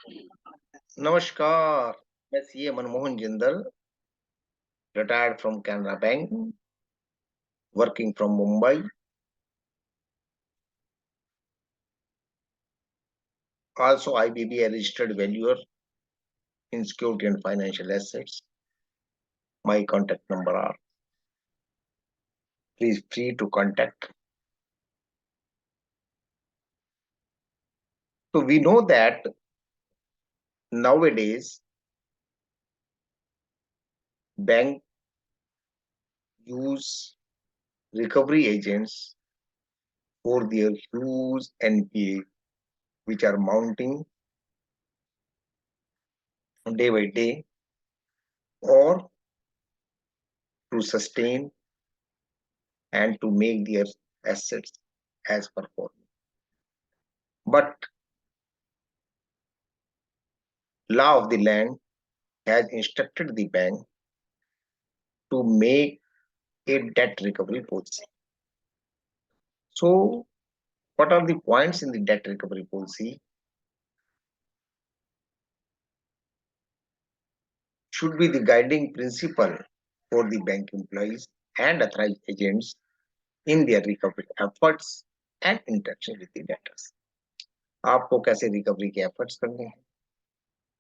नमस्कार, मैं CA Manmohan Jindal, retired from Canara Bank, working from Mumbai. Also, IBB a registered valuer in security and financial assets. My contact number are please free to contact. So we know that nowadays bank use recovery agents for their huge NPA, which are mounting day by day, or to sustain and to make their assets as performing. But law of the land has instructed the bank to make a debt recovery policy. So, what are the points in the debt recovery policy? Should be the guiding principle for the bank employees and authorized agents in their recovery efforts and interaction with the debtors. आपको कैसे recovery के efforts करने हैं,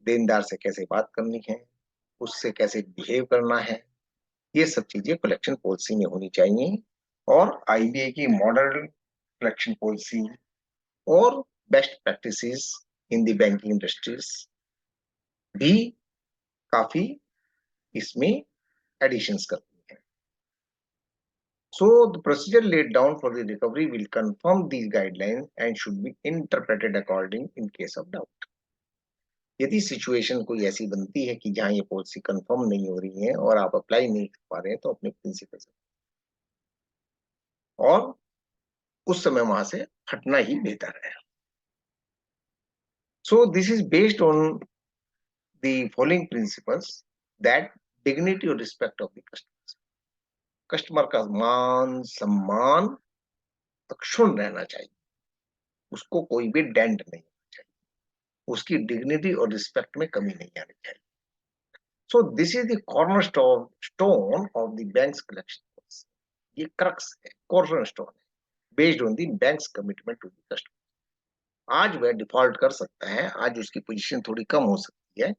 देनदार से कैसे बात करनी है, उससे कैसे बिहेव करना है, ये सब चीजें कलेक्शन पॉलिसी में होनी चाहिए। और आईबीए की मॉडल कलेक्शन पॉलिसी और best practices in the banking industries भी काफी इसमें एडिशंस करती हैं। So the procedure laid down for the recovery will confirm these guidelines and should be interpreted according in case of doubt. यदि situation कोई ऐसी बनती है कि जहां ये पॉलिसी कंफर्म नहीं हो रही है और आप अप्लाई नहीं कर पा रहे हैं तो अपने प्रिंसिपल से और उस समय वहां से हटना ही बेहतर है। So this is based on the following principles that dignity or respect of the customers. Customer का मान सम्मान अक्षुण्ण रहना चाहिए, उसको कोई भी डेंट नहीं होना चाहिए, उसकी डिग्निटी और रिस्पेक्ट में कमी नहीं आनी चाहिए। So this is the corner stone of the bank's collection policy. ये क्रक्स है, कॉर्नर स्टोन है, based on the bank's commitment to the customer. आज वह डिफॉल्ट कर सकता है, आज उसकी पोजीशन थोड़ी कम हो सकती है,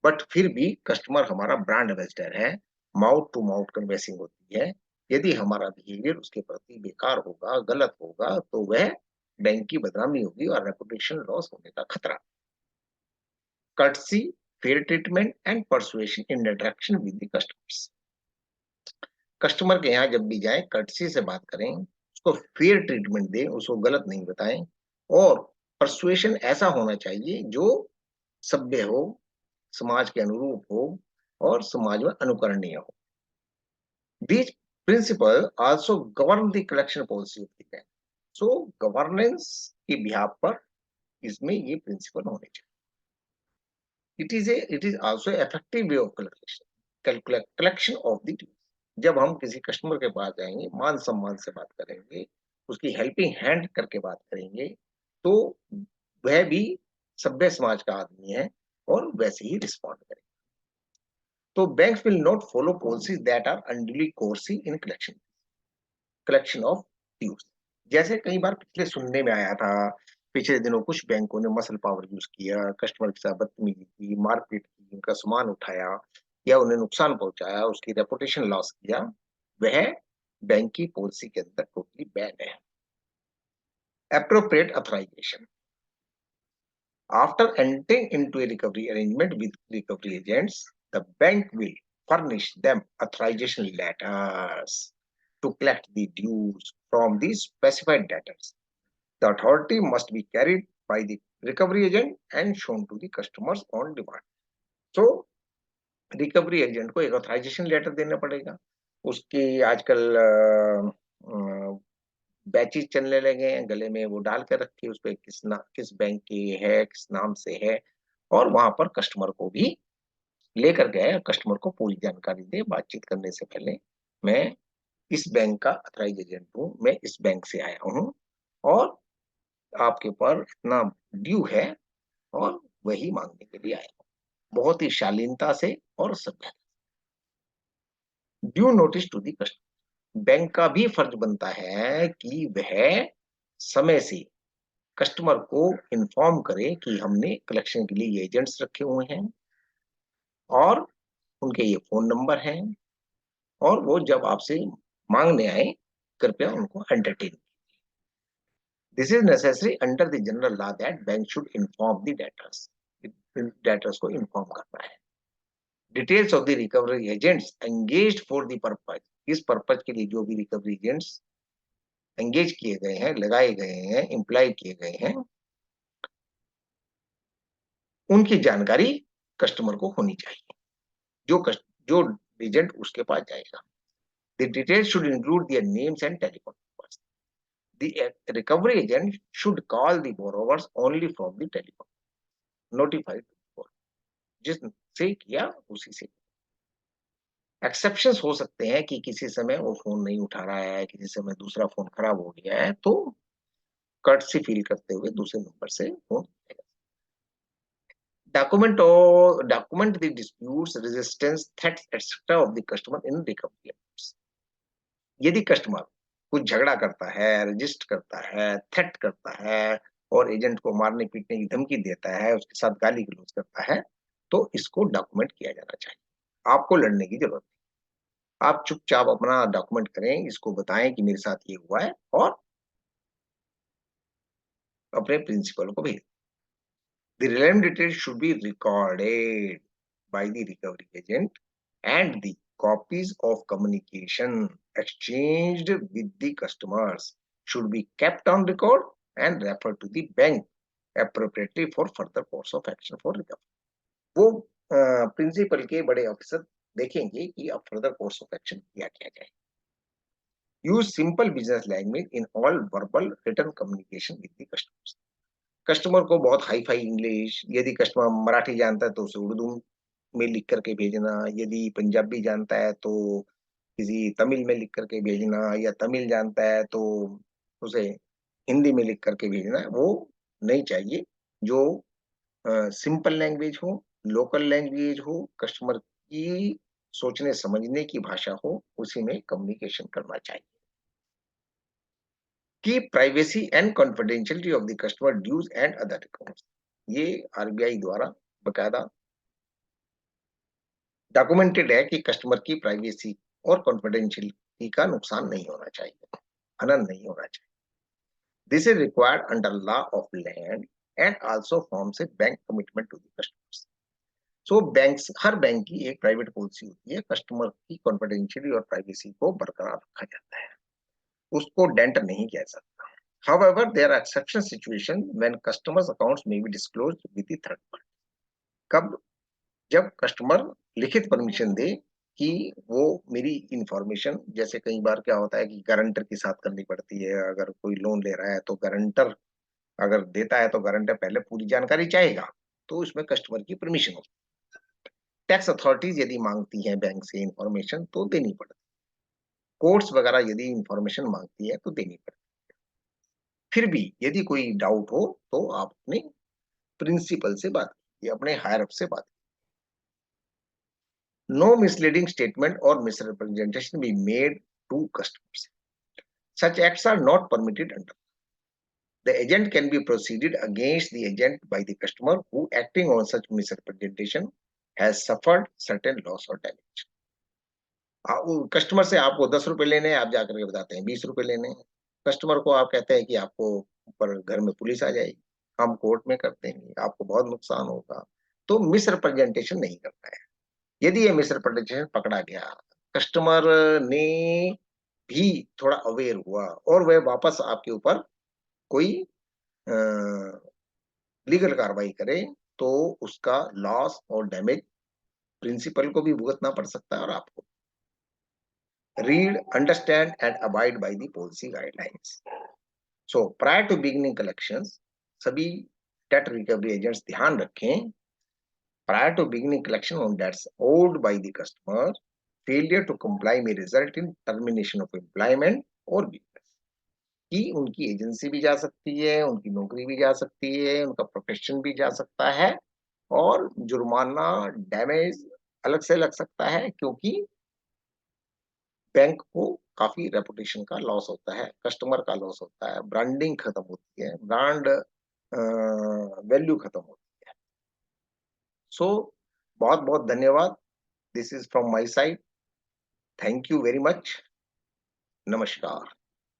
बट फिर भी कस्टमर हमारा ब्रांड एम्बेसडर है, माउथ टू माउथ कन्वेंसिंग होती है। यदि हमारा बिहेवियर उसके प्रति बेकार होगा, गलत होगा, तो वह बैंक की बदनामी होगी और रेपुटेशन लॉस होने का खतरा। Courtesy, fair treatment and persuasion in interaction with the customers. Customer के यहाँ जब भी जाए कर्टसी से बात करें, उसको फेयर ट्रीटमेंट दें, उसको गलत नहीं बताएं, और परसुएशन ऐसा होना चाहिए जो सभ्य हो, समाज के अनुरूप हो और समाज में अनुकरणीय हो। These principles also govern the collection policy of the bank. So governance के बिहाफ पर इसमें ये प्रिंसिपल होने चाहिए। it is also effective way of collection of the dues. जब हम किसी कस्टमर के पास जाएंगे, मान सम्मान से बात करेंगे, उसकी हेल्पिंग हैंड करके बात करेंगे, तो वह भी सभ्य समाज का आदमी है और वैसे ही रिस्पॉन्ड करेंगे। तो banks will not follow policies that are unduly coercive in collection of dues. जैसे कई बार पिछले सुनने में आया था, पिछले दिनों कुछ बैंकों ने मसल पावर यूज किया, कस्टमर के साथ बदतमीजी की, मारपीट की, उनका सामान उठाया या उन्हें नुकसान पहुंचाया, उसकी रेपुटेशन लॉस किया। वह बैंक की पॉलिसी के अंदर टोटली बैन है। Appropriate authorisation. After entering into a recovery arrangement with recovery agents, the bank will furnish them authorization letters to collect the dues from the specified debtors. The authority must be carried by the recovery agent and shown to the customers on demand. So, recovery agent को एक authorisation letter देना पड़ेगा। उसकी आजकल batches चलने लगे हैं, गले में वो डाल के रखिए, उस पे किस बैंक की है, किस नाम से है, और वहां पर कस्टमर को भी लेकर गए, कस्टमर को पूरी जानकारी दे। बातचीत करने से पहले, मैं इस बैंक का ऑथराइज एजेंट हूँ, मैं इस बैंक से आया हूँ और आपके ऊपर इतना ड्यू है, और वही मांगने के लिए आया, बहुत ही शालीनता से और सभ्यता। Due notice to the customer, bank का भी फर्ज बनता है कि वह समय से कस्टमर को इन्फॉर्म करे कि हमने कलेक्शन के लिए ये एजेंट्स रखे हुए हैं और उनके ये फोन नंबर हैं, और वो जब आपसे मांगने आए कृपया उनको entertain. This is necessary under the general law that bank should inform the debtors, debtors को इन्फॉर्म करना है। Details of the recovery agents engaged for the purpose, इस पर्पज के लिए जो भी रिकवरी एजेंट्स एंगेज किए गए हैं, लगाए गए हैं, एम्प्लॉय किए गए हैं, उनकी जानकारी कस्टमर को होनी चाहिए। जो एजेंट उसके पास जाएगा, the details should include their names and telephone numbers. The recovery agent should call the borrowers only from the telephone notified, जिससे किया उसी से। एक्सेप्शंस हो सकते हैं कि किसी समय वो फोन नहीं उठा रहा है, किसी समय दूसरा फोन खराब हो गया है, तो कर्टसी फील करते हुए दूसरे नंबर से phone document the disputes, resistance, threats, etc. of the customer in recovery efforts. यदि कस्टमर कुछ झगड़ा करता है, रजिस्ट करता है, थ्रेट करता है और एजेंट को मारने पीटने की धमकी देता है, उसके साथ गाली गलौज करता है, तो इसको डॉक्यूमेंट किया जाना चाहिए। आपको लड़ने की जरूरत नहीं, आप चुपचाप अपना डॉक्यूमेंट करें, इसको बताएं कि मेरे साथ ये हुआ है और अपने प्रिंसिपल को भेज। The relevant details should be recorded by the recovery agent, and the copies of communication exchanged with the customers should be kept on record and referred to the bank appropriately for further course of action for recovery. वो principal के बड़े अफसर देखेंगे कि अब further course of action क्या किया जाए। Use simple business language in all verbal written communication with the customers. Customer को बहुत हाई फाई इंग्लिश, यदि कस्टमर मराठी जानता है तो उसे उर्दू में लिख करके भेजना, यदि पंजाबी जानता है तो किसी तमिल में लिख करके भेजना, या तमिल जानता है तो उसे हिंदी में लिख करके भेजना, वो नहीं चाहिए। जो सिंपल लैंग्वेज हो, लोकल लैंग्वेज हो, कस्टमर की सोचने समझने की भाषा हो, उसी में कम्युनिकेशन करना चाहिए। की privacy and confidentiality of the customer dues and other accounts, ये आरबीआई द्वारा बकायदा डॉक्यूमेंटेड है कि कस्टमर की प्राइवेसी और कॉन्फिडेंशियलिटी का नुकसान नहीं होना चाहिए, हनन नहीं होना चाहिए। This is required under law of land and also forms a bank commitment to the customers. So banks, हर बैंक की एक प्राइवेट पॉलिसी होती है, कस्टमर की कॉन्फिडेंशियलिटी और प्राइवेसी को बरकरार रखा जाता है, उसको डेंट नहीं किया जाता। However, there are exception situations when customers' accounts may be disclosed with the third party. कब? जब कस्टमर लिखित परमिशन दे कि वो मेरी इंफॉर्मेशन, जैसे कई बार क्या होता है कि गारंटर के साथ करनी पड़ती है, अगर कोई लोन ले रहा है तो गारंटर अगर देता है तो गारंटर पहले पूरी जानकारी चाहेगा, तो इसमें कस्टमर की परमिशन होती है। टैक्स अथॉरिटीज यदि मांगती हैं बैंक से इंफॉर्मेशन तो देनी पड़ती है, कोर्ट्स वगैरह यदि इंफॉर्मेशन मांगती है तो देनी पड़ती है। फिर भी यदि कोई डाउट हो तो आप अपने प्रिंसिपल से बात कीजिए, अपने हायर अप से बात कीजिए। नो मिसलीडिंग स्टेटमेंट और misrepresentation be made to customers, such acts are not permitted under the agent can be proceeded against the agent by the customer who acting on such misrepresentation has suffered certain loss or damage। Customer से आपको 10 रुपए लेने हैं, आप जाकर के बताते हैं 20 रुपए लेने हैं, कस्टमर को आप कहते हैं कि आपको ऊपर घर में पुलिस आ जाएगी, हम कोर्ट में कर देंगे, आपको बहुत नुकसान होगा। तो मिसरिप्रेजेंटेशन नहीं करना है। यदि ये मिसरिप्रेजेंटेशन पकड़ा गया, कस्टमर ने भी थोड़ा अवेयर हुआ और वह वापस आपके ऊपर कोई लीगल कार्रवाई करे, तो उसका लॉस और डैमेज प्रिंसिपल को भी भुगतना पड़ सकता है और आपको। Read, understand and abide by the policy guidelines. So prior to beginning collections, सभी डेट रिकवरी एजेंट्स ध्यान रखें, prior to beginning collection on debts owed by the customer, failure to comply may result in termination of employment or business। कि उनकी agency भी जा सकती है, उनकी नौकरी भी जा सकती है, उनका प्रोफेशन भी जा सकता है और जुर्माना, डैमेज अलग से लग सकता है, क्योंकि बैंक को काफ़ी रेपुटेशन का लॉस होता है, कस्टमर का लॉस होता है, ब्रांडिंग खत्म होती है, ब्रांड वैल्यू खत्म होती है। सो बहुत-बहुत धन्यवाद। This is from my side. Thank you very much. नमस्कार।